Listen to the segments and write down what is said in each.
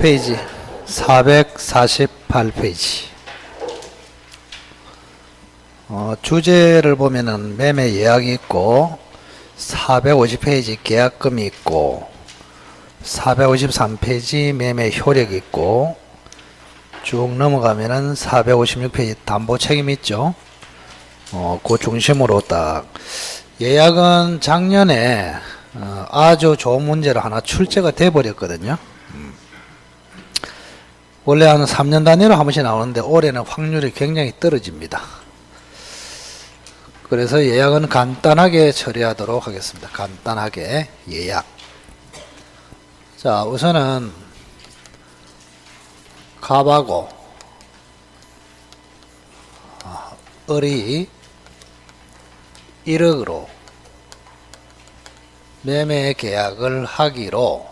페이지 448페이지 주제를 보면은 매매 예약이 있고 450페이지 계약금이 있고 453페이지 매매 효력이 있고 쭉 넘어가면은 456페이지 담보 책임이 있죠. 그 중심으로 딱 예약은 작년에 아주 좋은 문제로 하나 출제가 돼 버렸거든요. 원래 한 3년 단위로 한 번씩 나오는데 올해는 확률이 굉장히 떨어집니다. 그래서 예약은 간단하게 처리하도록 하겠습니다. 간단하게 예약. 자, 우선은 갑하고 을이 1억으로 매매 계약을 하기로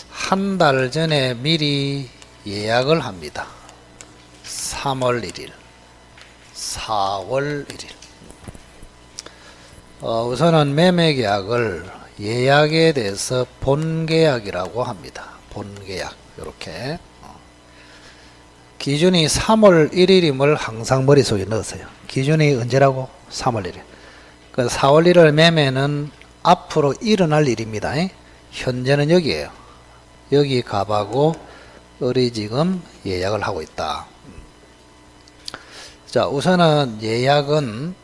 한 달 전에 미리 예약을 합니다. 3월 1일, 4월 1일. 우선은 매매 계약을 예약에 대해서 본계약이라고 합니다. 본계약. 이렇게. 기준이 3월 1일임을 항상 머릿속에 넣으세요. 기준이 언제라고? 3월 1일. 그 4월 1일 매매는 앞으로 일어날 일입니다. 현재는 여기에요. 여기 갑하고 을이 지금 예약을 하고 있다. 자, 우선은 예약은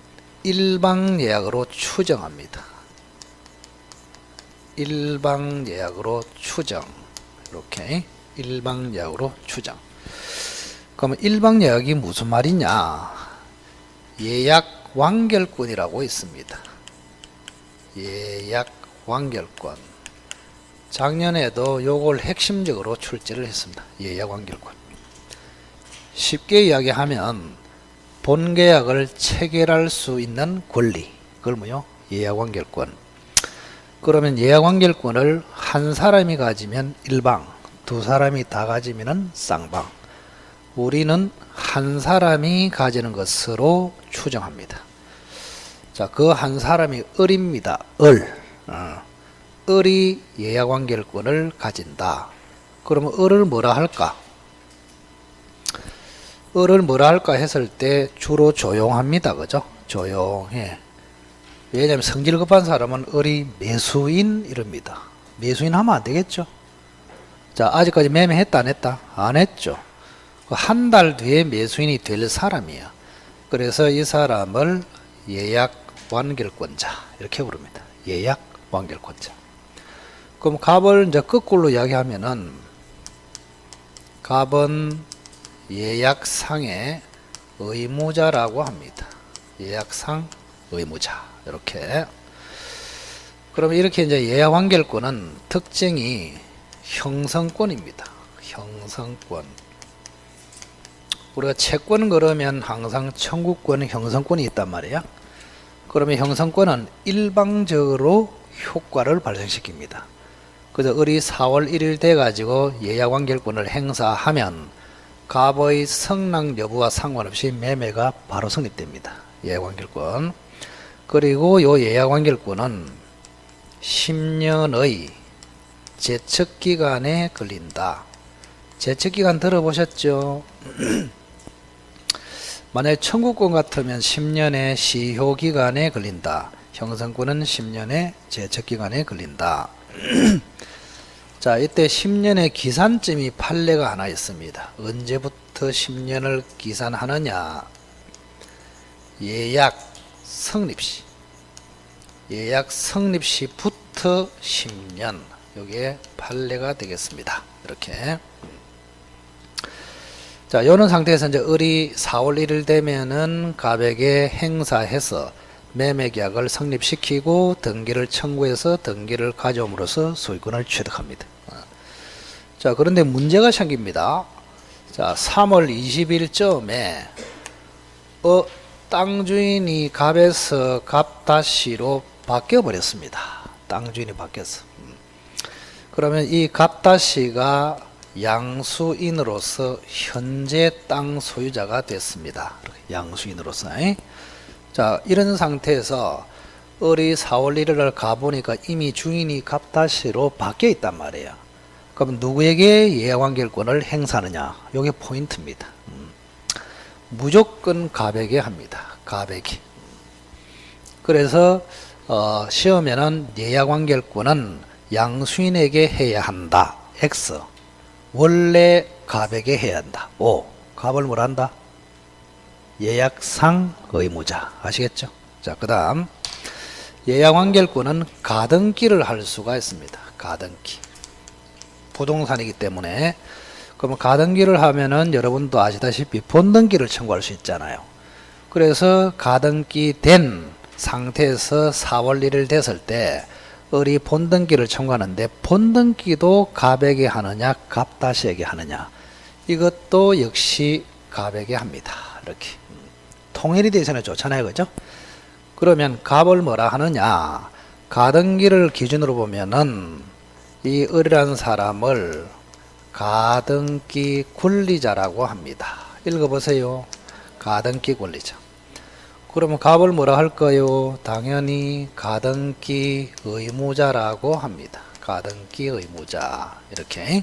일방 예약으로 추정합니다. 일방 예약으로 추정. 이렇게 일방 예약으로 추정. 그러면 일방 예약이 무슨 말이냐? 예약 완결권이라고 있습니다. 예약 완결권. 작년에도 요걸 핵심적으로 출제를 했습니다. 예약 완결권. 쉽게 이야기하면 본계약을 체결할 수 있는 권리. 그걸 뭐요? 예약 완결권. 그러면 예약 완결권을 한 사람이 가지면 일방, 두 사람이 다 가지면 쌍방. 우리는 한 사람이 가지는 것으로 추정합니다. 자, 그 한 사람이 을입니다. 을이 예약 완결권을 가진다. 그러면 을을 뭐라 할까? 을을 뭐라 할까 했을 때 주로 조용합니다. 그죠? 조용해. 왜냐하면 성질 급한 사람은 을이 매수인 이럽니다. 매수인 하면 안 되겠죠? 자, 아직까지 매매했다 안 했다? 안 했죠. 한 달 뒤에 매수인이 될 사람이야. 그래서 이 사람을 예약 완결권자 이렇게 부릅니다. 예약 완결권자. 그럼 갑을 이제 거꾸로 이야기하면은 갑은 예약상의 의무자라고 합니다. 예약상 의무자. 이렇게. 그러면 이렇게 이제 예약 완결권은 특징이 형성권입니다. 형성권. 우리가 채권 그러면 항상 청구권, 형성권이 있단 말이야. 그러면 형성권은 일방적으로 효과를 발생시킵니다. 그래서 을이 4월 1일 돼 가지고 예약 완결권을 행사하면 갑의 성랑 여부와 상관없이 매매가 바로 성립됩니다. 예약 완결권. 그리고 요 예약 완결권은 10년의 제척 기간에 걸린다. 제척 기간 들어보셨죠? 만약에 청구권 같으면 10년의 시효기간에 걸린다. 형성권은 10년의 제척기간에 걸린다. 자, 이때 10년의 기산점이 판례가 하나 있습니다. 언제부터 10년을 기산하느냐? 예약 성립시. 예약 성립시부터 10년. 이게 판례가 되겠습니다. 이렇게. 자, 요런 상태에서 이제 을이 4월 1일 되면은 갑에게 행사해서 매매 계약을 성립시키고 등기를 청구해서 등기를 가져옴으로써 소유권을 취득합니다. 자, 그런데 문제가 생깁니다. 자, 3월 20일쯤에 땅 주인이 갑에서 갑다시로 바뀌어 버렸습니다. 땅 주인이 바뀌었어. 그러면 이 갑다시가 양수인으로서 현재 땅 소유자가 됐습니다. 양수인으로서. 자, 이런 상태에서 을이 4월 1일을 가보니까 이미 주인이 갑다시로 바뀌어 있단 말이에요. 그럼 누구에게 이해관계권을 행사하느냐? 이게 포인트입니다. 무조건 갑에게 합니다. 갑에게. 그래서 시험에는 예약관계권은 양수인에게 해야 한다. X. 원래 갑에게 해야 한다. O. 갑을 뭘 한다? 예약상 의무자. 아시겠죠? 자, 그 다음 예약관계권은 가등기를 할 수가 있습니다. 가등기. 부동산이기 때문에 그러면 가등기를 하면은 여러분도 아시다시피 본등기를 청구할 수 있잖아요. 그래서 가등기 된 상태에서 4월 1일 됐을 때 을이 본등기를 청구하는데 본등기도 갑에게 하느냐 갑다시에게 하느냐 이것도 역시 갑에게 합니다. 이렇게 통일이 되어 있으면 좋잖아요. 그죠? 그러면 갑을 뭐라 하느냐 가등기를 기준으로 보면은 이 을이라는 사람을 가등기 권리자라고 합니다. 읽어보세요. 가등기 권리자. 그러면 갑을 뭐라 할까요? 당연히 가등기 의무자라고 합니다. 가등기 의무자. 이렇게.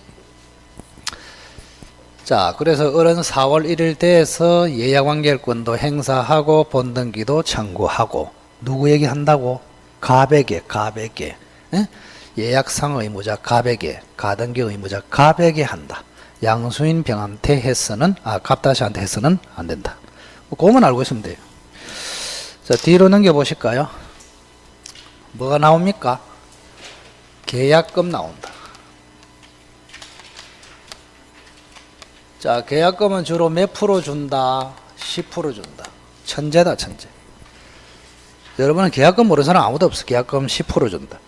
자, 그래서 을은 4월 1일 돼서 예약관계권도 행사하고 본등기도 청구하고 누구에게 한다고? 갑에게. 에? 예약상 의무자 갑에게, 가등기 의무자 갑에게 한다. 양수인 병한테 해서는 갑다시한테 해서는 안 된다. 그것만 알고 있으면 돼요. 자, 뒤로 넘겨보실까요? 뭐가 나옵니까? 계약금 나온다. 자, 계약금은 주로 몇 프로 준다? 10% 준다. 천재다, 천재. 여러분은 계약금 모르는 사람 아무도 없어. 계약금 10% 준다.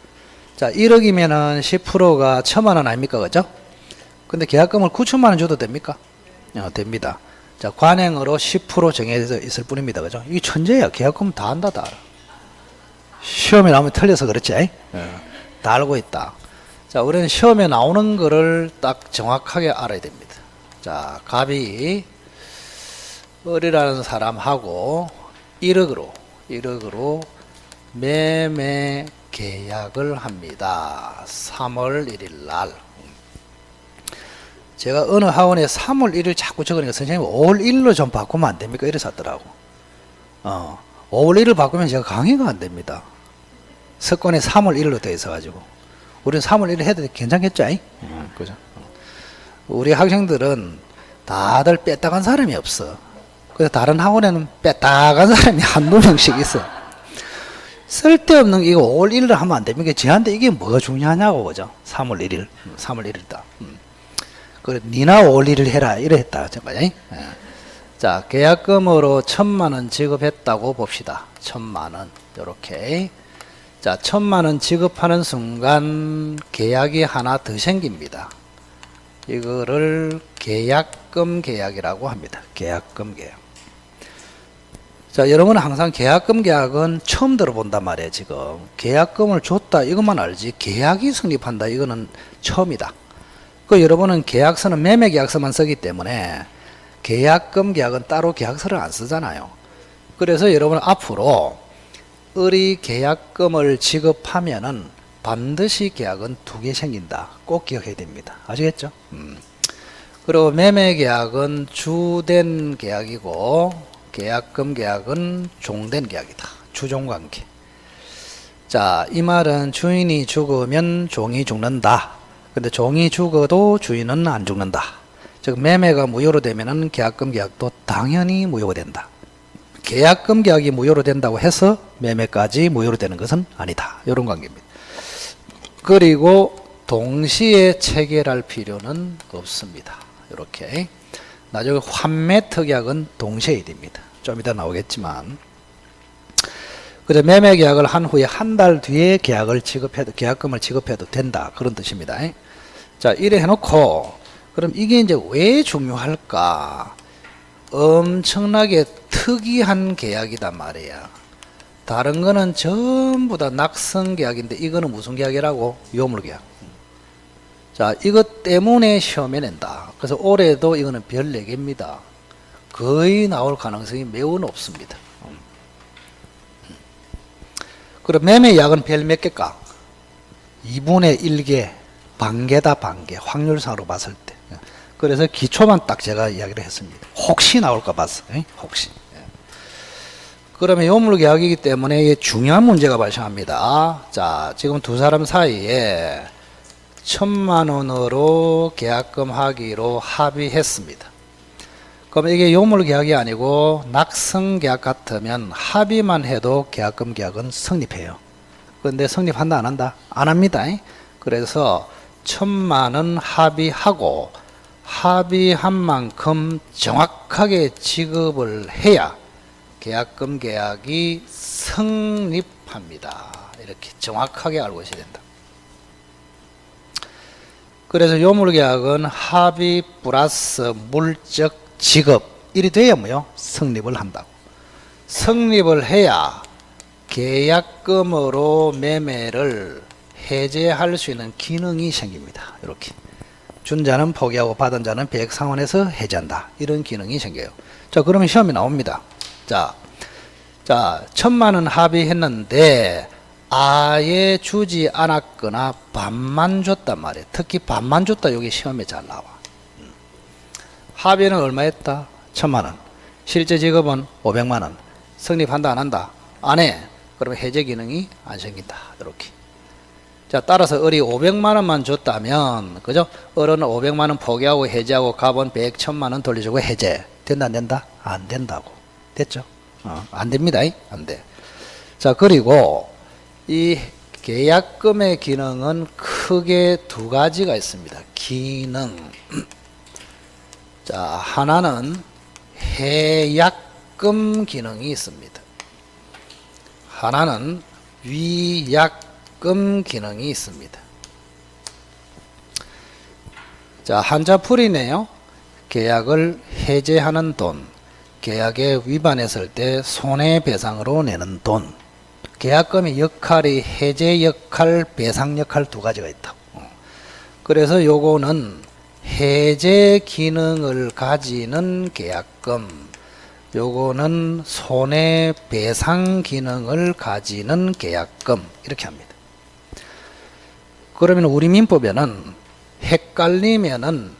자, 1억이면은 10%가 1,000,000원 아닙니까? 그죠? 근데 계약금을 9천만원 줘도 됩니까? 됩니다. 자, 관행으로 10% 정해져 있을 뿐입니다. 그죠? 이게 천재야. 계약금 다 안다, 다 알아. 시험에 나오면 틀려서 그렇지? 다 알고 있다. 자, 우리는 시험에 나오는 거를 딱 정확하게 알아야 됩니다. 자, 갑이 을이라는 사람하고 1억으로 매매 계약을 합니다. 3월 1일 날. 제가 어느 학원에 3월 1일 자꾸 적으니까 선생님 5월 1일로 좀 바꾸면 안 됩니까? 이래서 하더라고. 5월 1일 바꾸면 제가 강의가 안 됩니다. 석권에 3월 1일로 되어 있어가지고. 우리는 3월 1일 해도 괜찮겠죠? 그죠? 우리 학생들은 다들 빼딱한 사람이 없어. 그래서 다른 학원에는 빼딱한 사람이 한두 명씩 있어. 쓸데없는 이거 5월 1일 하면 안 됩니까? 저한테 이게 뭐가 중요하냐고, 그죠? 3월 1일. 3월 1일이다. 그래, 니나 5월 1일 해라. 이래 했다. 잠깐만요. 자, 계약금으로 1,000만원 지급했다고 봅시다. 1,000만원. 요렇게. 자, 1,000만원 지급하는 순간 계약이 하나 더 생깁니다. 이거를 계약금 계약이라고 합니다. 계약금 계약. 자, 여러분은 항상 계약금 계약은 처음 들어본단 말이에요. 지금 계약금을 줬다 이것만 알지 계약이 성립한다 이거는 처음이다. 그 여러분은 계약서는 매매 계약서만 쓰기 때문에 계약금 계약은 따로 계약서를 안 쓰잖아요. 그래서 여러분 앞으로 을이 계약금을 지급하면은 반드시 계약은 2개 생긴다. 꼭 기억해야 됩니다. 아시겠죠? 그리고 매매 계약은 주된 계약이고 계약금 계약은 종된 계약이다. 주종관계. 자, 이 말은 주인이 죽으면 종이 죽는다. 근데 종이 죽어도 주인은 안 죽는다. 즉 매매가 무효로 되면은 계약금 계약도 당연히 무효가 된다. 계약금 계약이 무효로 된다고 해서 매매까지 무효로 되는 것은 아니다. 이런 관계입니다. 그리고 동시에 체결할 필요는 없습니다. 이렇게. 나중에 환매 특약은 동시에 됩니다. 좀 이따 나오겠지만. 그래 매매 계약을 한 후에 한 달 뒤에 계약금을 지급해도 된다. 그런 뜻입니다. 자, 이래 해놓고 그럼 이게 이제 왜 중요할까? 엄청나게 특이한 계약이단 말이야. 다른 거는 전부 다 낙선 계약인데 이거는 무슨 계약이라고? 유효물 계약. 자, 이것 때문에 시험에 낸다. 그래서 올해도 이거는 별 4개입니다. 거의 나올 가능성이 매우 높습니다. 그럼 매매 약은 별 몇 개일까? 2분의 1개. 반개다 반개. 확률상으로 봤을 때. 그래서 기초만 딱 제가 이야기를 했습니다. 혹시 나올까 봤어. 혹시. 그러면 요물계약이기 때문에 이게 중요한 문제가 발생합니다. 자, 지금 두 사람 사이에 1,000만 원으로 계약금 하기로 합의했습니다. 그럼 이게 요물계약이 아니고 낙성계약 같으면 합의만 해도 계약금 계약은 성립해요. 그런데 성립한다 안 한다? 안 합니다. 그래서 1,000만 원 합의하고 합의한 만큼 정확하게 지급을 해야 계약금 계약이 성립합니다. 이렇게 정확하게 알고 있어야 된다. 그래서 요물계약은 합의 플러스 물적 지급 이리 돼야 뭐요? 성립을 한다고. 성립을 해야 계약금으로 매매를 해제할 수 있는 기능이 생깁니다. 이렇게 준 자는 포기하고 받은 자는 배액 상환해서 해제한다. 이런 기능이 생겨요. 자, 그러면 시험이 나옵니다. 자, 1,000만 원 합의했는데 아예 주지 않았거나 반만 줬단 말이에요. 특히 반만 줬다. 여기 시험에 잘 나와. 합의는 얼마 했다? 1,000만 원. 실제 지급은 500만 원. 성립한다 안 한다? 안 해. 그러면 해제 기능이 안 생긴다. 이렇게. 자, 따라서 을이 500만 원만 줬다면, 그죠? 을은 500만 원 포기하고 해제하고 갑은 100, 1,000만 원 돌려주고 해제. 된다 안 된다? 안 된다고. 됐죠? 안 됩니다. 안 돼. 자, 그리고 이 계약금의 기능은 크게 두 가지가 있습니다. 기능. 자, 하나는 해약금 기능이 있습니다. 하나는 위약금 기능이 있습니다. 자, 한자풀이네요. 계약을 해제하는 돈, 계약에 위반했을 때 손해배상으로 내는 돈. 계약금의 역할이 해제 역할, 배상 역할 두 가지가 있다고. 그래서 요거는 해제 기능을 가지는 계약금, 요거는 손해배상 기능을 가지는 계약금, 이렇게 합니다. 그러면 우리 민법에는 헷갈리면은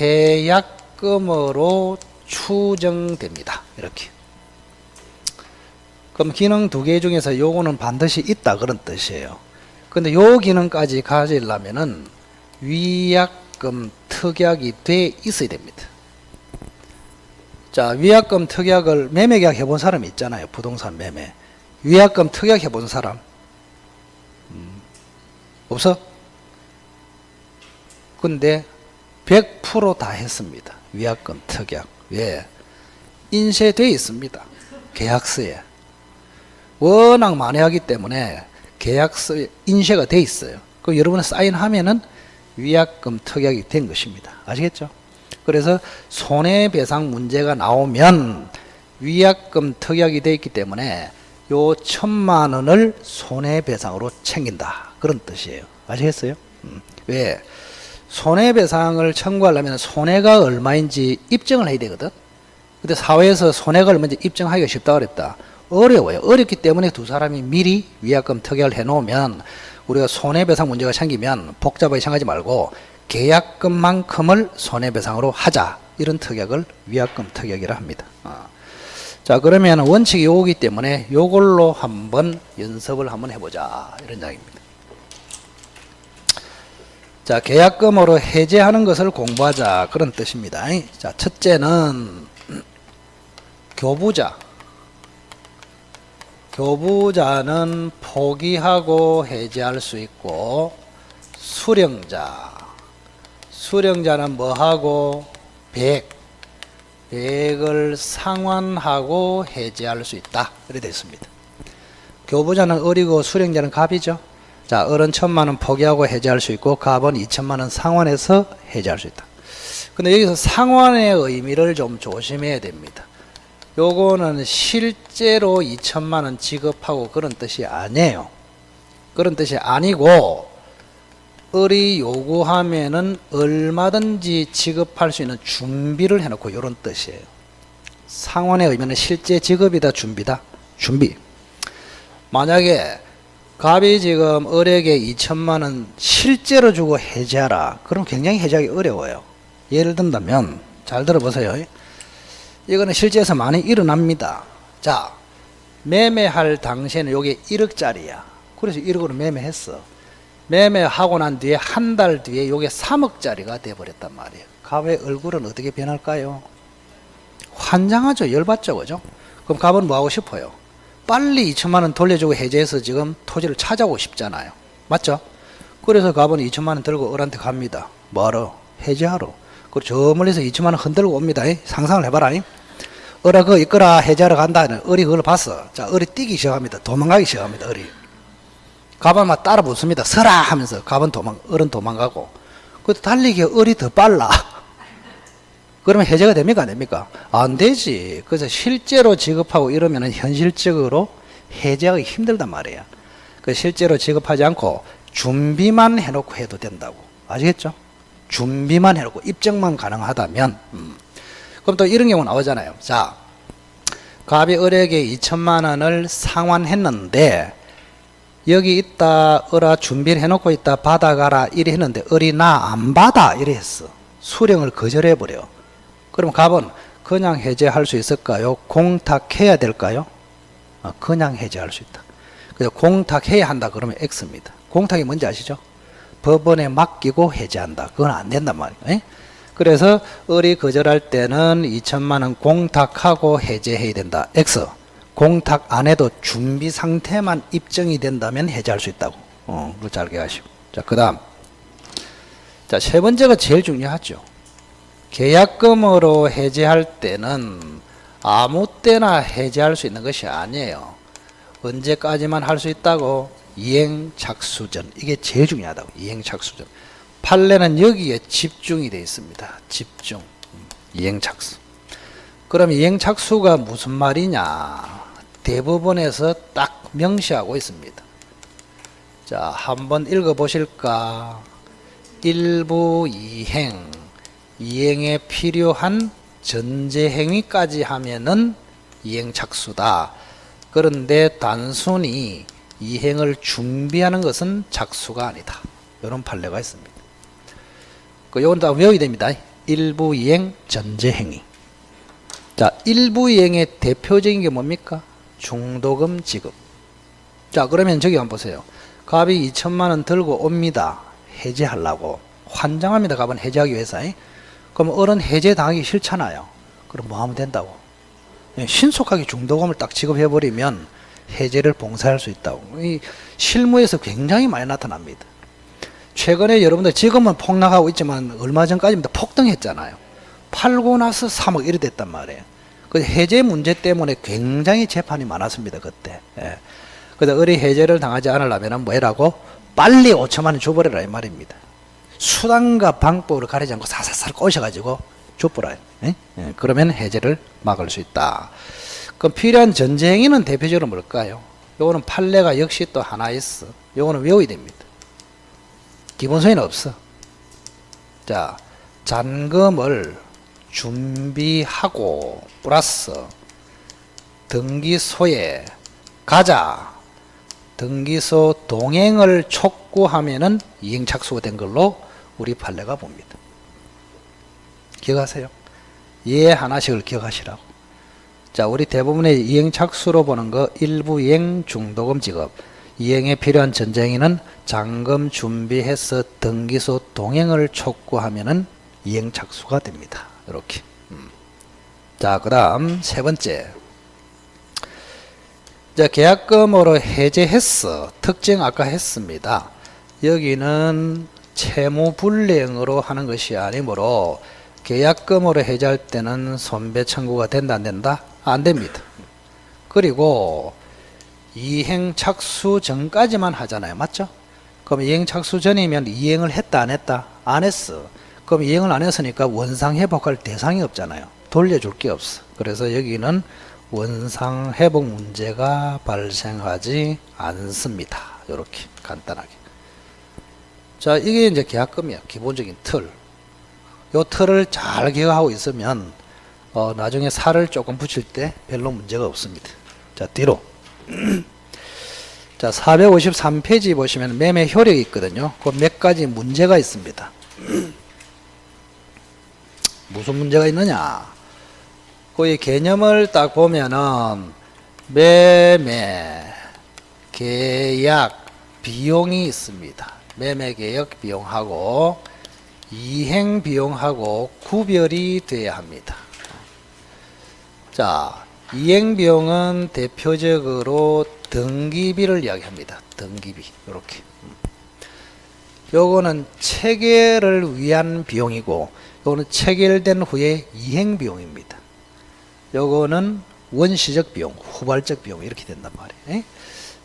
해약금으로 추정됩니다. 이렇게. 그럼 기능 두 개 중에서 요거는 반드시 있다 그런 뜻이에요. 근데 요 기능까지 가지려면은 위약금 특약이 돼 있어야 됩니다. 자, 위약금 특약을 매매계약 해본 사람이 있잖아요. 부동산 매매. 위약금 특약 해본 사람? 없어? 근데 100% 다 했습니다. 위약금 특약. 왜? 인쇄되어 있습니다. 계약서에. 워낙 많이 하기 때문에 계약서에 인쇄가 돼 있어요. 그 여러분 사인하면은 위약금 특약이 된 것입니다. 아시겠죠? 그래서 손해배상 문제가 나오면 위약금 특약이 돼 있기 때문에 요 1,000만 원을 손해배상으로 챙긴다. 그런 뜻이에요. 아시겠어요? 왜? 손해배상을 청구하려면 손해가 얼마인지 입증을 해야 되거든. 근데 사회에서 손해가 얼마인지 입증하기가 쉽다 어렵다? 어려워요. 어렵기 때문에 두 사람이 미리 위약금 특약을 해놓으면 우리가 손해배상 문제가 생기면 복잡하게 생각하지 말고 계약금만큼을 손해배상으로 하자. 이런 특약을 위약금 특약이라 합니다. 자, 그러면 원칙이 요거기 때문에 요걸로 한번 연습을 한번 해보자. 이런 이야기입니다. 자, 계약금으로 해제하는 것을 공부하자. 그런 뜻입니다. 자, 첫째는 교부자. 교부자는 포기하고 해제할 수 있고, 수령자. 수령자는 뭐하고? 배액을 상환하고 해제할 수 있다. 이렇게 되어 있습니다. 교부자는 을이고 수령자는 갑이죠. 자, 을은 1,000만 원 포기하고 해제할 수 있고, 갑은 2,000만 원 상환해서 해제할 수 있다. 근데 여기서 상환의 의미를 좀 조심해야 됩니다. 요거는 실제로 2,000만 원 지급하고 그런 뜻이 아니에요. 그런 뜻이 아니고, 을이 요구하면은 얼마든지 지급할 수 있는 준비를 해놓고 이런 뜻이에요. 상환의 의미는 실제 지급이다, 준비다? 준비. 만약에 갑이 지금 을에게 2천만 원 실제로 주고 해지하라. 그럼 굉장히 해지하기 어려워요. 예를 든다면 잘 들어보세요. 이거는 실제에서 많이 일어납니다. 자, 매매할 당시에는 요게 1억짜리야. 그래서 1억으로 매매했어. 매매하고 난 뒤에 한 달 뒤에 요게 3억짜리가 돼버렸단 말이에요. 갑의 얼굴은 어떻게 변할까요? 환장하죠. 열받죠. 그죠? 그럼 갑은 뭐 하고 싶어요? 빨리 2천만 원 돌려주고 해지해서 지금 토지를 찾아오고 싶잖아요. 맞죠? 그래서 갑은 2천만 원 들고 을한테 갑니다. 뭐하러? 해지하러. 그리고 저 멀리서 2천만 원 흔들고 옵니다. 상상을 해봐라. 을아 그거 이끌아 해지하러 간다. 을이 그걸 봤어. 자, 을이 뛰기 시작합니다. 도망가기 시작합니다. 을이. 갑은 막 따라 붙습니다. 서라 하면서 갑은 을은 도망가고. 그 달리기 을이 더 빨라. 그러면 해제가 됩니까? 안 됩니까? 안 되지. 그래서 실제로 지급하고 이러면은 현실적으로 해제하기 힘들단 말이에요. 그래서 실제로 지급하지 않고 준비만 해놓고 해도 된다고. 아시겠죠? 준비만 해놓고 입증만 가능하다면. 그럼 또 이런 경우 나오잖아요. 자, 갑이 을에게 2천만 원을 상환했는데 여기 있다 을아 준비를 해놓고 있다 받아가라 이래 했는데 을이 나 안 받아 이래 했어. 수령을 거절해버려. 그럼 갑은 그냥 해제할 수 있을까요? 공탁해야 될까요? 그냥 해제할 수 있다. 그래서 공탁해야 한다 그러면 X입니다. 공탁이 뭔지 아시죠? 법원에 맡기고 해제한다. 그건 안 된단 말이에요. 그래서 을이 거절할 때는 2천만 원 공탁하고 해제해야 된다. X. 공탁 안 해도 준비 상태만 입증이 된다면 해제할 수 있다고. 그거 잘 기억하시고. 자, 그 다음. 자, 세 번째가 제일 중요하죠. 계약금으로 해지할 때는 아무 때나 해지할 수 있는 것이 아니에요. 언제까지만 할 수 있다고? 이행착수전. 이게 제일 중요하다고. 이행착수전. 판례는 여기에 집중이 되어 있습니다. 집중. 이행착수. 그럼 이행착수가 무슨 말이냐? 대법원에서 딱 명시하고 있습니다. 자, 한번 읽어보실까? 일부 이행. 이행에 필요한 전제행위까지 하면은 이행착수다. 그런데 단순히 이행을 준비하는 것은 착수가 아니다. 이런 판례가 있습니다. 이건 다 외워야 됩니다. 일부 이행, 전제행위. 자, 일부 이행의 대표적인 게 뭡니까? 중도금 지급. 자, 그러면 저기 한번 보세요. 갑이 2천만 원 들고 옵니다. 해제하려고. 환장합니다. 갑은 해제하기 위해서. 그럼 을은 해제 당하기 싫잖아요. 그럼 뭐 하면 된다고? 신속하게 중도금을 딱 지급해버리면 해제를 봉쇄할 수 있다고. 이 실무에서 굉장히 많이 나타납니다. 최근에 여러분들 지금은 폭락하고 있지만 얼마 전까지는 폭등했잖아요. 팔고 나서 3억 이래 됐단 말이에요. 그 해제 문제 때문에 굉장히 재판이 많았습니다. 그때. 그래서 을이 해제를 당하지 않으려면 뭐라고? 빨리 5천만 원 줘버려라 이 말입니다. 수단과 방법을 가리지 않고 사사살 꼬셔가지고 줘버려요. 그러면 해제를 막을 수 있다. 그럼 필요한 전제행위는 대표적으로 뭘까요? 요거는 판례가 역시 또 하나 있어. 요거는 외워야 됩니다. 기본소에는 없어. 자, 잔금을 준비하고 플러스 등기소에 가자. 등기소 동행을 촉구하면은 이행착수가 된 걸로 우리 판례가 봅니다. 기억하세요? 예 하나씩을 기억하시라고. 자, 우리 대부분의 이행착수로 보는 거 일부 이행 중도금 지급. 이행에 필요한 전제행위는 잔금 준비해서 등기소 동행을 촉구하면은 이행착수가 됩니다. 이렇게. 자, 그 다음 세 번째. 자, 계약금으로 해제했어. 특징 아까 했습니다. 여기는 채무불이행으로 하는 것이 아니므로 계약금으로 해제할 때는 손배 청구가 된다 안 된다? 안 됩니다. 그리고 이행착수 전까지만 하잖아요. 맞죠? 그럼 이행착수 전이면 이행을 했다 안 했다? 안 했어. 그럼 이행을 안 했으니까 원상회복할 대상이 없잖아요. 돌려줄 게 없어. 그래서 여기는 원상회복 문제가 발생하지 않습니다. 이렇게 간단하게. 자, 이게 이제 계약금이야. 기본적인 틀. 요 틀을 잘 기억하고 있으면 나중에 살을 조금 붙일 때 별로 문제가 없습니다. 자, 뒤로. 자, 자, 453페이지 보시면 매매 효력이 있거든요. 그 몇 가지 문제가 있습니다. 무슨 문제가 있느냐? 그 개념을 딱 보면은 매매 계약 비용이 있습니다. 매매 계약 비용하고 이행 비용하고 구별이 돼야 합니다. 자, 이행 비용은 대표적으로 등기비를 이야기합니다. 등기비 이렇게. 요거는 체결을 위한 비용이고, 요거는 체결된 후에 이행 비용입니다. 요거는 원시적 비용, 후발적 비용 이렇게 된단 말이에요.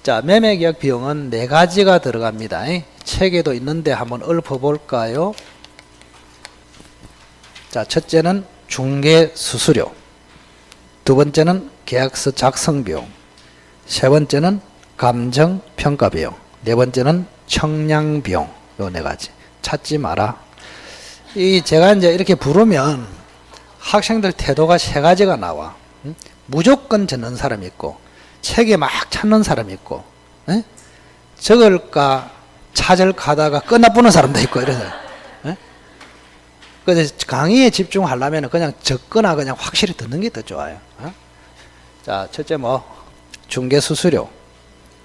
자, 매매계약 비용은 네 가지가 들어갑니다. 책에도 있는데 한번 읊어볼까요? 자, 첫째는 중개 수수료, 두 번째는 계약서 작성 비용, 세 번째는 감정 평가 비용, 네 번째는 청량 비용. 요 네 가지 찾지 마라. 제가 이제 이렇게 부르면 학생들 태도가 세 가지가 나와. 무조건 적는 사람이 있고, 책에 막 찾는 사람이 있고, 적을까 찾을까 하다가 끝나보는 사람도 있고, 이래서. 그래서 강의에 집중하려면 그냥 적거나 그냥 확실히 듣는 게 더 좋아요. 자, 첫째 중개수수료,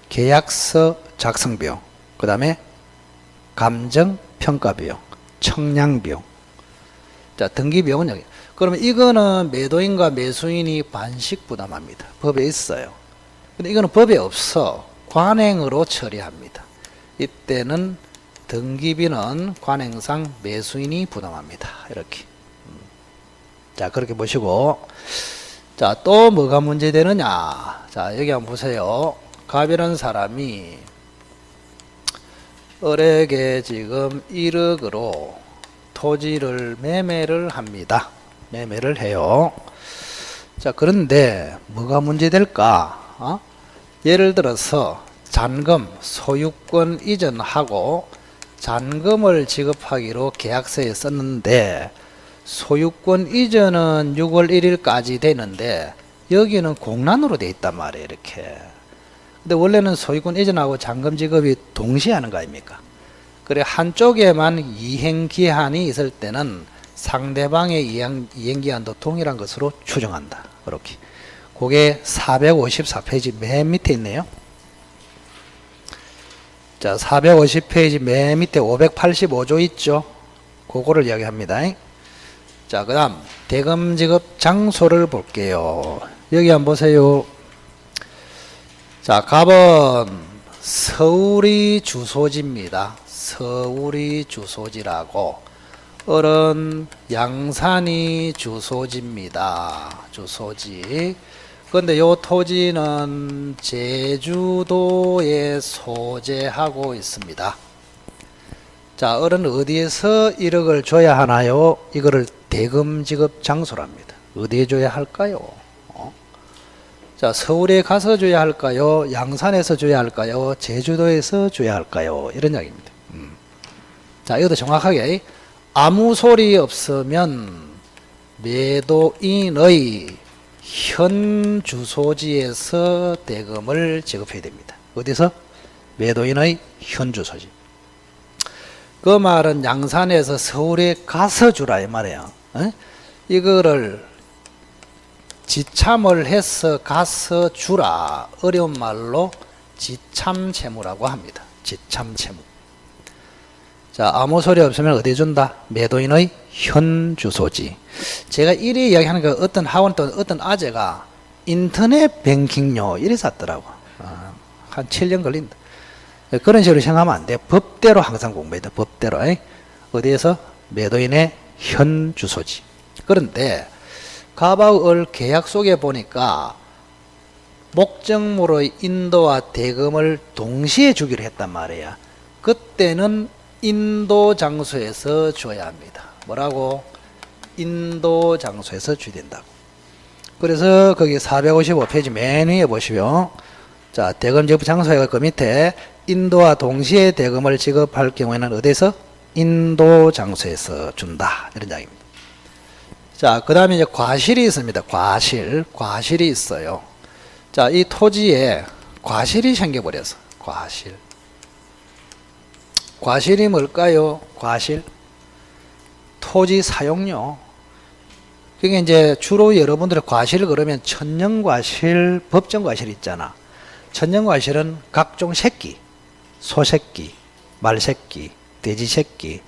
계약서 작성 비용, 그 다음에 감정 평가 비용, 청량 비용. 자, 등기 비용은 여기. 그러면 이거는 매도인과 매수인이 반씩 부담합니다. 법에 있어요. 근데 이거는 법에 없어. 관행으로 처리합니다. 이때는 등기비는 관행상 매수인이 부담합니다. 이렇게. 자, 그렇게 보시고. 자, 또 뭐가 문제되느냐. 자, 여기 한번 보세요. 갑이라는 사람이 을에게 지금 1억으로 토지를 매매를 합니다. 매매를 해요. 자, 그런데 뭐가 문제될까? 예를 들어서 잔금, 소유권 이전하고 잔금을 지급하기로 계약서에 썼는데 소유권 이전은 6월 1일까지 되는데 여기는 공란으로 돼 있단 말이에요. 이렇게. 근데 원래는 소유권 이전하고 잔금 지급이 동시에 하는 거 아닙니까? 그래, 한쪽에만 이행기한이 있을 때는 상대방의 이행기한도 동일한 것으로 추정한다. 그렇게. 그게 454페이지 맨 밑에 있네요. 자, 450페이지 맨 밑에 585조 있죠. 그거를 이야기합니다. 자, 그 다음 대금 지급 장소를 볼게요. 여기 한번 보세요. 자, 갑은 서울이 주소지입니다. 서울이 주소지라고. 을은 양산이 주소지입니다. 주소지. 그런데 요 토지는 제주도에 소재하고 있습니다. 자, 을은 어디에서 1억을 줘야 하나요? 이거를 대금 지급 장소랍니다. 어디에 줘야 할까요? 자, 서울에 가서 줘야 할까요? 양산에서 줘야 할까요? 제주도에서 줘야 할까요? 이런 이야기입니다. 자, 이것도 정확하게 아무 소리 없으면 매도인의 현 주소지에서 대금을 지급해야 됩니다. 어디서? 매도인의 현 주소지. 그 말은 양산에서 서울에 가서 주라 이 말이에요. 이거를 지참을 해서 가서 주라. 어려운 말로 지참채무라고 합니다. 지참채무. 자, 아무 소리 없으면 어디에 준다? 매도인의 현 주소지. 제가 이리 이야기하는 거 어떤 학원 또 어떤 아재가 인터넷 뱅킹요 이래 샀더라고. 한 7년 걸린다. 그런 식으로 생각하면 안 돼. 법대로 항상 공부해야 돼. 법대로. 어디에서? 매도인의 현 주소지. 그런데 갑하을 계약 속에 보니까 목적물의 인도와 대금을 동시에 주기로 했단 말이에요. 그때는 인도 장소에서 줘야 합니다. 뭐라고? 인도 장소에서 줘야 된다고. 그래서 거기 455페이지 맨 위에 보시면, 자, 대금 지급 장소에 그 밑에 인도와 동시에 대금을 지급할 경우에는 어디서? 인도 장소에서 준다. 이런 이야기입니다. 자, 그 다음에 이제 과실이 있습니다. 과실이 있어요. 자, 이 토지에 과실이 생겨버려서, 과실. 과실이 뭘까요? 과실. 토지 사용료. 그게 이제 주로 여러분들의 과실 그러면 천연과실, 법정과실 있잖아. 천연과실은 각종 새끼, 소새끼, 말새끼, 돼지새끼,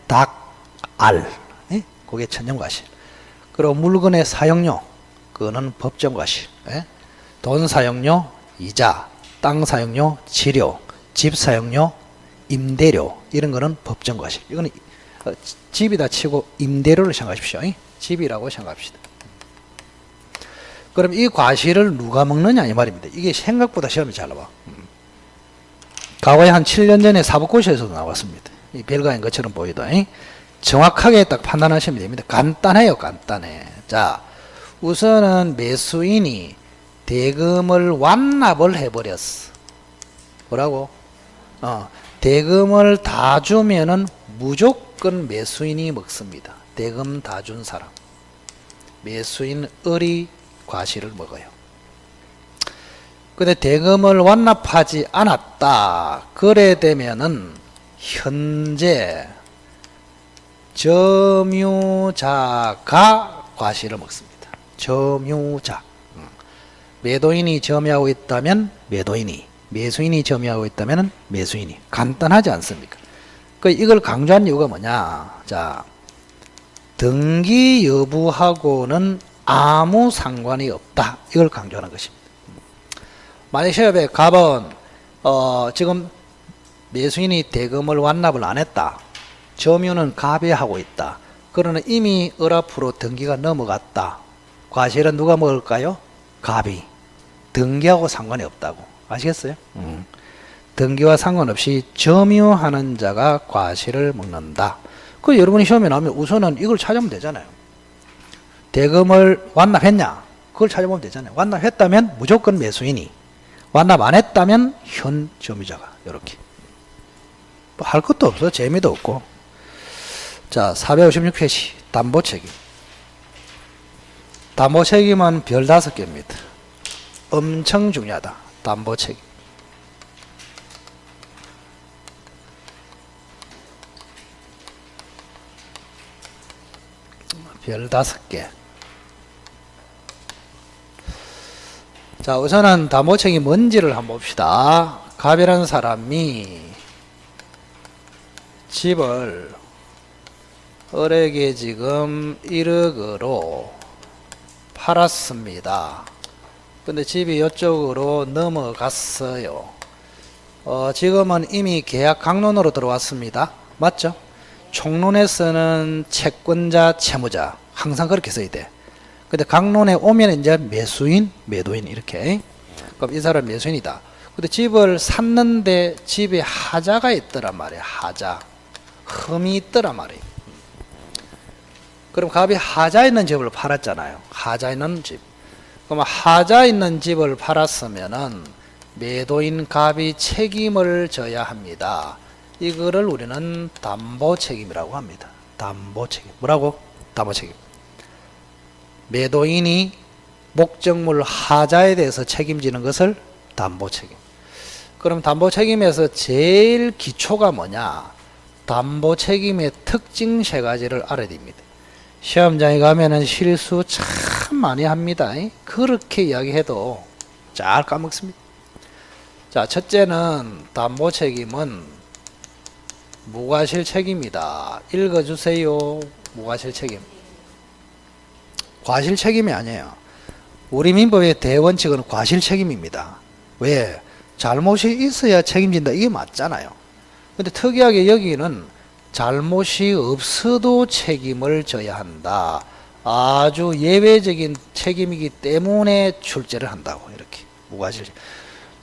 닭, 알. 예? 그게 천연과실. 그리고 물건의 사용료. 그거는 법정과실. 예? 돈 사용료, 이자, 땅 사용료, 지료, 집 사용료, 임대료. 이런 거는 법정과실. 이거는 집이다 치고 임대료를 생각하십시오. 집이라고 생각합시다. 그럼 이 과실을 누가 먹느냐 이 말입니다. 이게 생각보다 시험이 잘 나와. 과거에 한 7년 전에 사법고시에서도 나왔습니다. 이 별거인 것처럼 보이도. 정확하게 딱 판단하시면 됩니다. 간단해요. 간단해. 자, 우선은 매수인이 대금을 완납을 해버렸어. 뭐라고? 대금을 다 주면은 무조건 매수인이 먹습니다. 대금 다 준 사람. 매수인 을이 과실을 먹어요. 근데 대금을 완납하지 않았다. 그래 되면은 현재 점유자가 과실을 먹습니다. 점유자. 매도인이 점유하고 있다면 매도인이, 매수인이 점유하고 있다면 매수인이. 간단하지 않습니까? 이걸 강조한 이유가 뭐냐? 자, 등기 여부하고는 아무 상관이 없다. 이걸 강조하는 것입니다. 만약 시험에 갑은 지금 매수인이 대금을 완납을 안 했다. 점유는 갑이 하고 있다. 그러나 이미 을 앞으로 등기가 넘어갔다. 과실은 누가 먹을까요? 갑이. 등기하고 상관이 없다고. 아시겠어요? 등기와 상관없이 점유하는 자가 과실을 먹는다. 여러분이 시험에 나오면 우선은 이걸 찾으면 되잖아요. 대금을 완납했냐? 그걸 찾아보면 되잖아요. 완납했다면 무조건 매수인이, 완납 안 했다면 현 점유자가. 이렇게. 뭐 할 것도 없어. 재미도 없고. 자, 456페이지 담보책임. 담보책임은 별 5개입니다. 엄청 중요하다. 담보책임. 별 5개. 자, 우선은 담보책임이 뭔지를 한번 봅시다. 갑이라는 사람이 집을 을에게 지금 1억으로 팔았습니다. 근데 집이 이쪽으로 넘어갔어요. 지금은 이미 계약 강론으로 들어왔습니다. 맞죠? 총론에서는 채권자, 채무자 항상 그렇게 써야 돼. 근데 강론에 오면 이제 매수인, 매도인 이렇게. 그럼 이 사람 매수인이다. 근데 집을 샀는데 집에 하자가 있더란 말이에요. 하자. 흠이 있더란 말이에요. 그럼 갑이 하자 있는 집을 팔았잖아요. 하자 있는 집. 그럼 하자 있는 집을 팔았으면은 매도인 갑이 책임을 져야 합니다. 이거를 우리는 담보책임이라고 합니다. 담보책임. 뭐라고? 담보책임. 매도인이 목적물 하자에 대해서 책임지는 것을 담보책임. 그럼 담보책임에서 제일 기초가 뭐냐? 담보책임의 특징 3가지를 알아야 됩니다. 시험장에 가면은 실수 참 많이 합니다. 그렇게 이야기해도 잘 까먹습니다. 자, 첫째는 담보책임은 무과실 책임이다. 읽어주세요. 무과실 책임. 과실 책임이 아니에요. 우리 민법의 대원칙은 과실 책임입니다. 왜? 잘못이 있어야 책임진다. 이게 맞잖아요. 근데 특이하게 여기는 잘못이 없어도 책임을 져야 한다. 아주 예외적인 책임이기 때문에 출제를 한다고. 이렇게. 무과실 책임.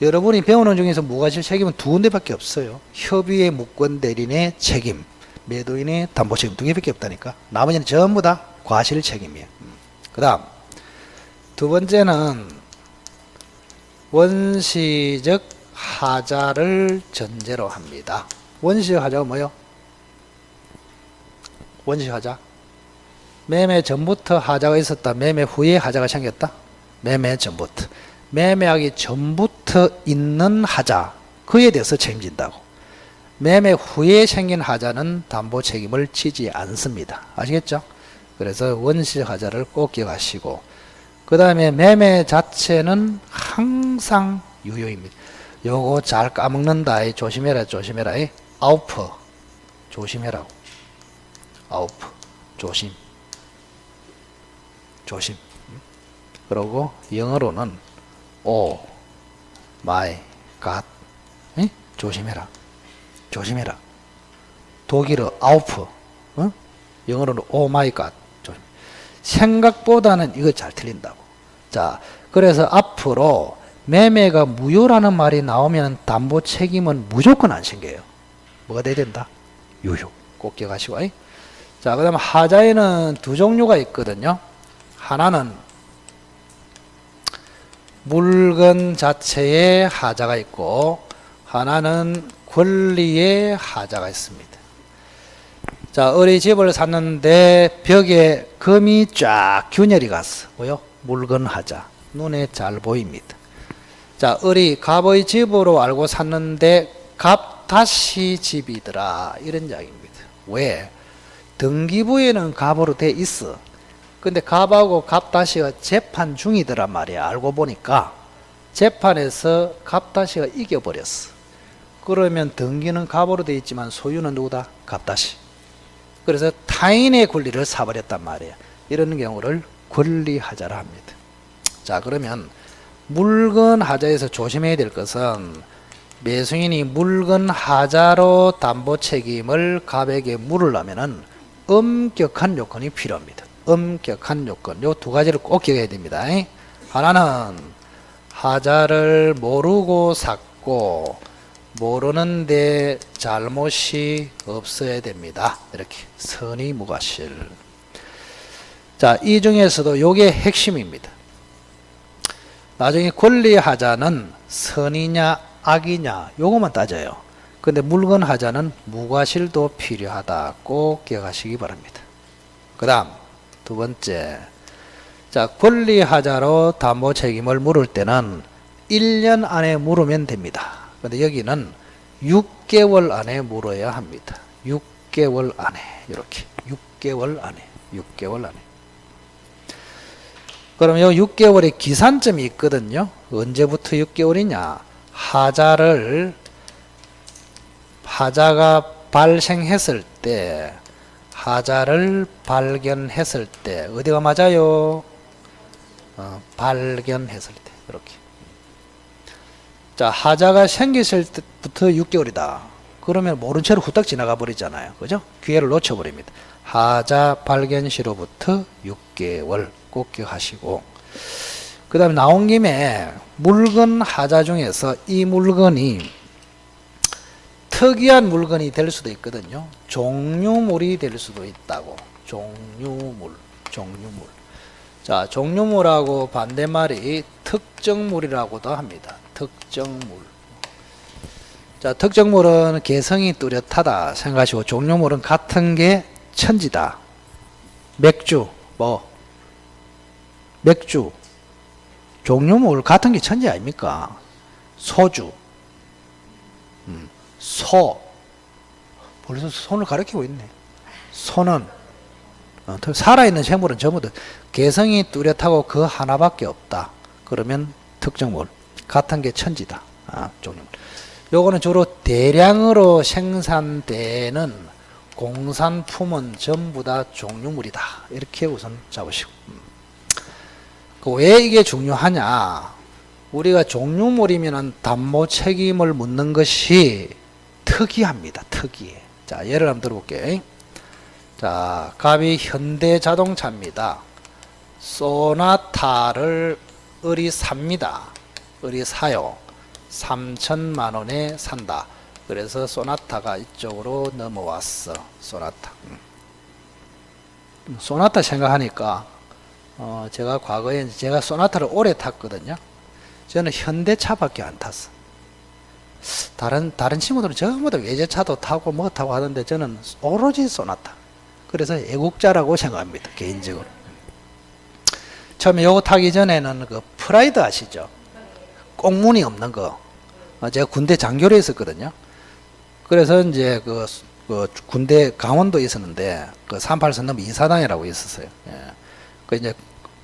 여러분이 배우는 중에서 무과실 책임은 2군데밖에 없어요. 협의의 무권 대리인의 책임, 매도인의 담보 책임 2개밖에 없다니까. 나머지는 전부 다 과실 책임이에요. 그 다음 2번째는 원시적 하자를 전제로 합니다. 원시적 하자가 뭐예요? 원시적 하자. 매매 전부터 하자가 있었다. 매매 후에 하자가 생겼다. 매매 전부터. 매매하기 전부터 있는 하자. 그에 대해서 책임진다고. 매매 후에 생긴 하자는 담보 책임을 지지 않습니다. 아시겠죠? 그래서 원시적 하자를 꼭 기억하시고, 그 다음에 매매 자체는 항상 유효입니다. 요거 잘 까먹는다. 조심해라, 조심해라. 아우프 조심해라고. 아우프 조심, 조심. 그러고 영어로는 오 마이 갓, 조심해라, 조심해라. 독일어 아우프, 영어로는 오 마이 갓. 조심. 생각보다는 이거 잘 틀린다고. 자, 그래서 앞으로 매매가 무효라는 말이 나오면 담보 책임은 무조건 안 생겨요. 뭐가 돼야 된다? 유효. 꼭 기억하시고. 자, 그 다음 하자에는 두 종류가 있거든요. 하나는 물건 자체의 하자가 있고, 하나는 권리의 하자가 있습니다. 자, 어리 집을 샀는데 벽에 금이 쫙 균열이 갔어. 뭐요? 물건 하자. 눈에 잘 보입니다. 자, 어리 갑의 집으로 알고 샀는데 갑 다시 집이더라. 이런 이야기입니다. 왜? 등기부에는 갑으로 돼 있어. 근데 갑하고 갑 다시가 재판 중이더란 말이야. 알고 보니까 재판에서 갑 다시가 이겨버렸어. 그러면 등기는 갑으로 돼 있지만 소유는 누구다? 갑 다시. 그래서 타인의 권리를 사버렸단 말이야. 이런 경우를 권리하자라 합니다. 자, 그러면 물건 하자에서 조심해야 될 것은, 매수인이 물건 하자로 담보 책임을 갑에게 물으려면은 엄격한 요건이 필요합니다. 엄격한 요건. 요 두 가지를 꼭 기억해야 됩니다. 하나는 하자를 모르고 샀고, 모르는데 잘못이 없어야 됩니다. 이렇게 선의 무과실. 자, 이 중에서도 요게 핵심입니다. 나중에 권리하자는 선이냐 악이냐 요거만 따져요. 근데 물건 하자는 무과실도 필요하다. 꼭 기억하시기 바랍니다. 그 다음 두 번째, 자, 권리하자로 담보 책임을 물을 때는 1년 안에 물으면 됩니다. 근데 여기는 6개월 안에 물어야 합니다. 6개월 안에. 이렇게 6개월 안에. 6개월 안에. 그럼 요 6개월의 기산점이 있거든요. 언제부터 6개월이냐? 하자가 발생했을 때, 하자를 발견했을 때, 어디가 맞아요? 발견했을 때. 이렇게. 자, 하자가 생겼을 때부터 6개월이다. 그러면 모른 채로 후딱 지나가 버리잖아요. 그죠? 기회를 놓쳐버립니다. 하자 발견 시로부터 6개월 꼭 기억하시고, 그 다음에 나온 김에 물건 하자 중에서 이 물건이 특이한 물건이 될 수도 있거든요. 종류물이 될 수도 있다고. 종류물. 자, 종류물하고 반대말이 특정물이라고도 합니다. 특정물. 자, 특정물은 개성이 뚜렷하다 생각하시고, 종류물은 같은 게 천지다. 맥주, 맥주. 종류물 같은 게 천지 아닙니까? 소주. 소. 벌써 손을 가리키고 있네. 소는, 살아있는 생물은 전부 다 개성이 뚜렷하고 그 하나밖에 없다. 그러면 특정물. 같은 게 천지다. 종류물. 요거는 주로 대량으로 생산되는 공산품은 전부 다 종류물이다. 이렇게 우선 잡으시고. 왜 이게 중요하냐? 우리가 종류물이면 담보 책임을 묻는 것이 특이합니다. 특이해. 자, 예를 한번 들어볼게요. 자, 갑이 현대자동차입니다. 소나타를 을이 삽니다. 을이 사요. 3천만 원에 산다. 그래서 소나타가 이쪽으로 넘어왔어. 소나타. 소나타 생각하니까 제가 과거에 제가 소나타를 오래 탔거든요. 저는 현대차밖에 안 탔어. 다른 친구들은 전부 다 외제차도 타고 뭐 타고 하던데 저는 오로지 소나타. 그래서 애국자라고 생각합니다. 개인적으로. 처음에 요거 타기 전에는 그 프라이드 아시죠? 꽁무니 없는 거. 제가 군대 장교로 있었거든요. 그래서 이제 그 군대 강원도에 있었는데 그 38선 넘 2사단이라고 있었어요. 예. 그 이제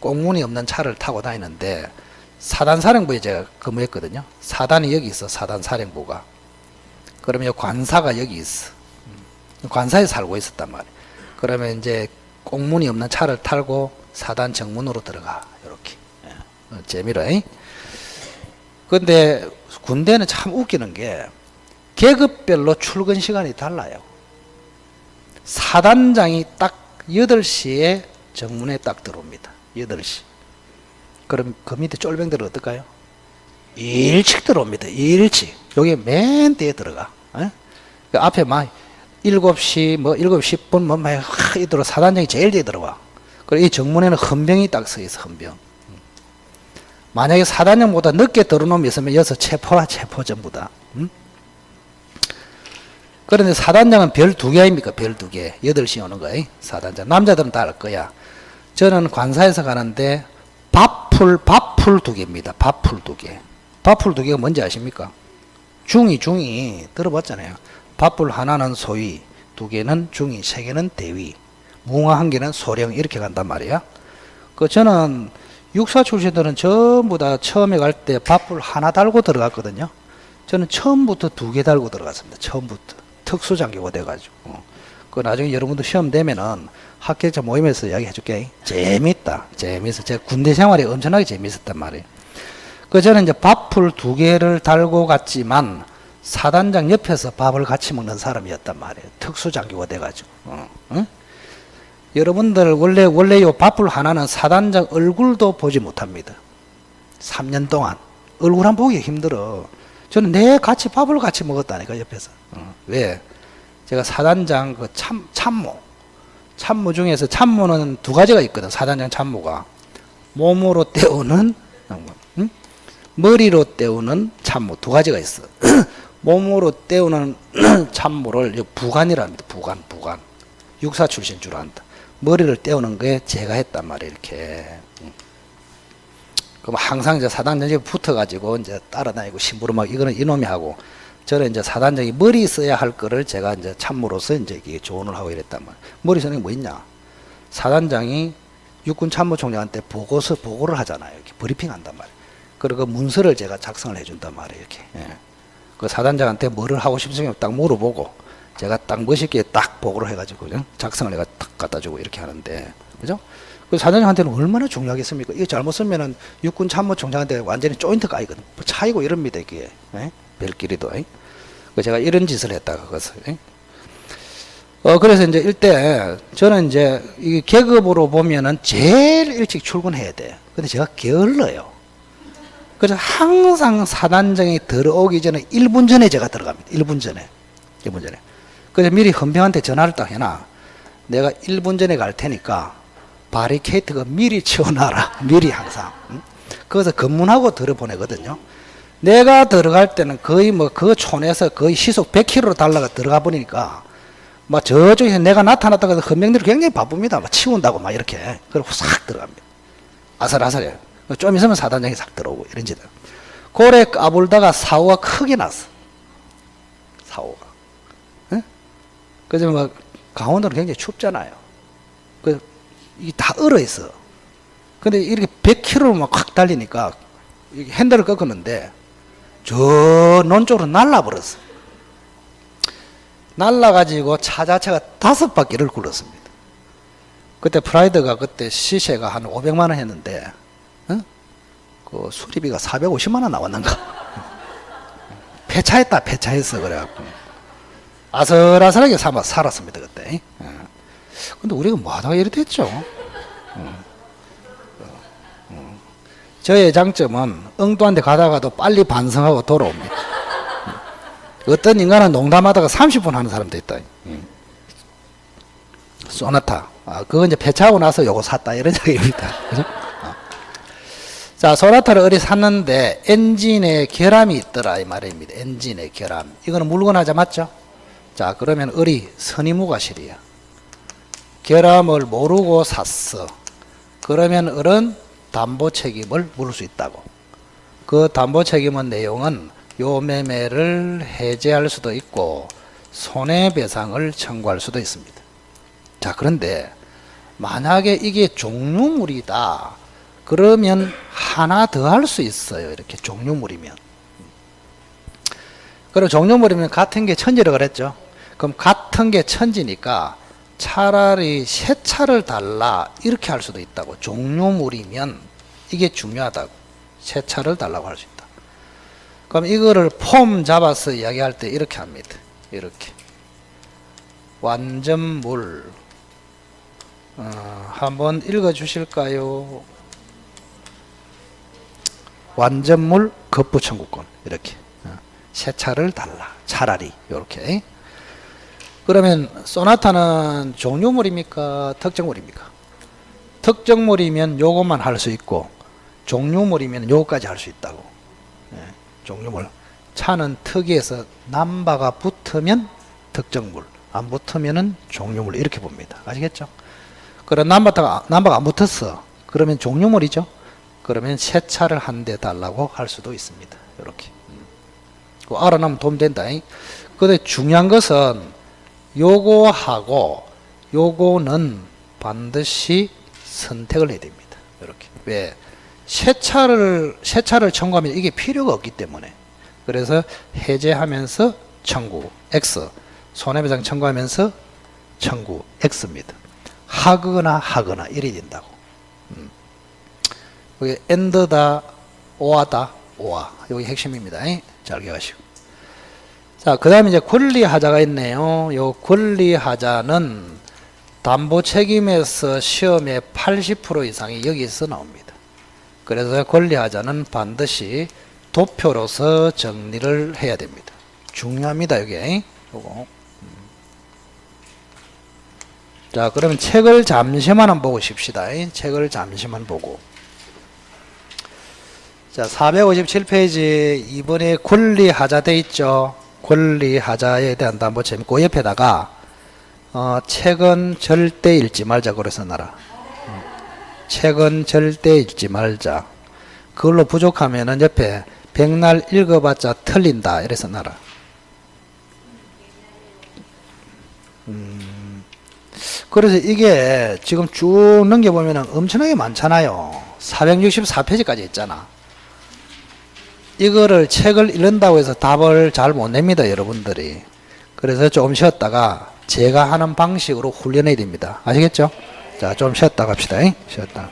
꽁문이 없는 차를 타고 다니는데 사단 사령부에 제가 근무했거든요. 사단이 여기 있어. 사단 사령부가. 그러면 관사가 여기 있어. 관사에 살고 있었단 말이에요. 그러면 이제 꽁문이 없는 차를 타고 사단 정문으로 들어가. 이렇게. 예. 재미로. 근데 군대는 참 웃기는 게 계급별로 출근 시간이 달라요. 사단장이 딱 8시에 정문에 딱 들어옵니다. 8시. 그럼 그 밑에 쫄병들은 어떨까요? 일찍 들어옵니다. 일찍. 여기 맨 뒤에 들어가. 그 앞에 막 7시, 7시 10분, 이대로 사단장이 제일 뒤에 들어와. 그리고 이 정문에는 헌병이 딱 서 있어, 헌병. 만약에 사단장보다 늦게 들어오면 있으면 여기서 체포라, 체포 전부 다. 그런데 사단장은 별 2개 아닙니까? 별 2개. 8시에 오는 거예요. 사단장. 남자들은 다 알 거야. 저는 관사에서 가는데 밥풀 2개입니다. 밥풀 2개. 밥풀 2개가 뭔지 아십니까? 중위 들어봤잖아요. 밥풀 하나는 소위, 2개는 중위, 3개는 대위, 뭉화 1개는 소령 이렇게 간단 말이야. 저는 육사 출신들은 전부 다 처음에 갈 때 밥풀 하나 달고 들어갔거든요. 저는 처음부터 2개 달고 들어갔습니다. 처음부터. 특수장교가 돼가지고. 그 나중에 여러분들 시험 되면은 학교자 모임에서 이야기 해줄게. 재밌다. 재밌어. 제가 군대 생활이 엄청나게 재밌었단 말이에요. 저는 이제 밥풀 2개를 달고 갔지만 사단장 옆에서 밥을 같이 먹는 사람이었단 말이에요. 특수장교가 돼가지고. 응? 여러분들 원래 요 밥풀 하나는 사단장 얼굴도 보지 못합니다. 3년 동안. 얼굴 한 보기 힘들어. 저는 같이 밥을 같이 먹었다니까, 옆에서. 왜? 제가 사단장 참모 중에서 참모는 2가지가 있거든. 사단장 참모가. 몸으로 때우는, 머리로 때우는 참모 2가지가 있어. 몸으로 때우는 참모를 부관이라 합니다. 부관. 육사 출신 줄 안다. 머리를 때우는 게 제가 했단 말이에요, 이렇게. 그럼 항상 이제 사단장이 붙어가지고 이제 따라다니고 심부름하고 이거는 이놈이 하고 저는 이제 사단장이 머리 써야 할 거를 제가 이제 참모로서 이제 조언을 하고 이랬단 말이에요. 머리 쓰는 게 뭐 있냐? 사단장이 육군 참모총장한테 보고를 하잖아요. 이렇게 브리핑 한단 말이에요. 그리고 문서를 제가 작성을 해준단 말이에요. 이렇게. 예. 그 사단장한테 뭐를 하고 싶으면 딱 물어보고 제가 딱 멋있게 딱 보고를 해가지고 작성을 내가 딱 갖다 주고 이렇게 하는데, 그죠? 그 사단장한테는 얼마나 중요하겠습니까? 이거 잘못 쓰면은 육군 참모총장한테 완전히 조인트 까이거든. 차이고 이럽니다, 이게. 예? 별끼리도. 제가 이런 짓을 했다가 그것을. 그래서 이제 일대 저는 이제 이 계급으로 보면은 제일 일찍 출근해야 돼. 근데 제가 게을러요. 그래서 항상 사단장이 들어오기 전에 1분 전에 제가 들어갑니다. 1분 전에. 그래서 미리 헌병한테 전화를 딱 해놔. 내가 1분 전에 갈 테니까 바리케이트가 미리 치워놔라. 미리 항상. 거기서 검문하고 들어보내거든요. 내가 들어갈 때는 거의 그 촌에서 거의 시속 100km로 달라가 들어가 보니까 저쪽에서 내가 나타났다가 헌병들이 굉장히 바쁩니다. 치운다고 이렇게. 그리고 싹 들어갑니다. 아슬아슬해요. 좀 있으면 사단장이 싹 들어오고 이런 짓을. 고래 까불다가 사고가 크게 났어. 사고가. 그래서 강원도는 굉장히 춥잖아요. 이게 다 얼어 있어. 근데 이렇게 100km를 확 달리니까 핸들을 꺾었는데 저 논쪽으로 날라버렸어. 날라가지고 차 자체가 5바퀴를 굴렀습니다. 그때 프라이드가 그때 시세가 한 500만 원 했는데 그 수리비가 450만 원 나왔는가. 폐차했어. 그래갖고 아슬아슬하게 살았습니다 그때. 근데 우리가 뭐하다가 이렇게 됐죠. 저의 장점은 엉뚱한데 가다가도 빨리 반성하고 돌아옵니다. 어떤 인간은 농담하다가 30분 하는 사람도 있다. 소나타. 그거 이제 폐차하고 나서 요거 샀다 이런 얘기입니다. 그죠? 자, 소나타를 어디 샀는데 엔진에 결함이 있더라 이 말입니다. 엔진에 결함. 이거는 물건 하자 맞죠? 자, 그러면 어리 선의무과실이야. 결함을 모르고 샀어. 그러면 을은 담보 책임을 물을 수 있다고. 그 담보 책임은 내용은 요 매매를 해제할 수도 있고 손해배상을 청구할 수도 있습니다. 자, 그런데 만약에 이게 종류물이다 그러면 하나 더 할 수 있어요. 이렇게 종류물이면. 그럼 종류물이면 같은 게 천지라 그랬죠. 그럼 같은 게 천지니까 차라리 새 차를 달라 이렇게 할 수도 있다고. 종류물이면 이게 중요하다고. 새 차를 달라고 할 수 있다. 그럼 이거를 폼 잡아서 이야기할 때 이렇게 합니다. 이렇게 완전물 한번 읽어 주실까요? 완전물 거부 청구권. 이렇게 새 차를 달라 차라리 이렇게. 그러면 소나타는 종류물입니까 특정물입니까? 특정물이면 요것만 할 수 있고 종류물이면 요거까지 할 수 있다고. 종류물. 차는 특이해서 남바가 붙으면 특정물, 안 붙으면은 종류물 이렇게 봅니다. 아시겠죠? 그럼 남바가 안 붙었어. 그러면 종류물이죠. 그러면 새 차를 한 대 달라고 할 수도 있습니다. 이렇게. 그거 알아놓으면 도움 된다. 근데 중요한 것은 요거하고 요거는 반드시 선택을 해야 됩니다. 이렇게. 왜? 새 차를 청구하면 이게 필요가 없기 때문에. 그래서 해제하면서 청구 X, 손해배상 청구하면서 청구 X입니다. 하거나 이래 된다고. 그게 엔드다, 오하다, 오하. 여기 핵심입니다. 잘 기억하시고. 자, 그 다음에 이제 권리하자가 있네요. 요 권리하자는 담보 책임에서 시험에 80% 이상이 여기서 나옵니다. 그래서 권리하자는 반드시 도표로서 정리를 해야 됩니다. 중요합니다, 이게. 요거. 자, 그러면 책을 잠시만 보고 쉽시다. 책을 잠시만 보고. 자, 457페이지 이번에 권리하자 돼 있죠. 권리하자에 대한 담보 책임. 그 옆에다가 책은 절대 읽지 말자 그래서 놔라. 책은 절대 읽지 말자. 그걸로 부족하면은 옆에 백날 읽어봤자 틀린다 이래서 놔라. 그래서 이게 지금 쭉 넘겨보면 엄청나게 많잖아요. 464페이지까지 있잖아. 이거를 책을 읽는다고 해서 답을 잘 못 냅니다, 여러분들이. 그래서 좀 쉬었다가 제가 하는 방식으로 훈련해야 됩니다. 아시겠죠? 자, 좀 쉬었다 갑시다. 쉬었다.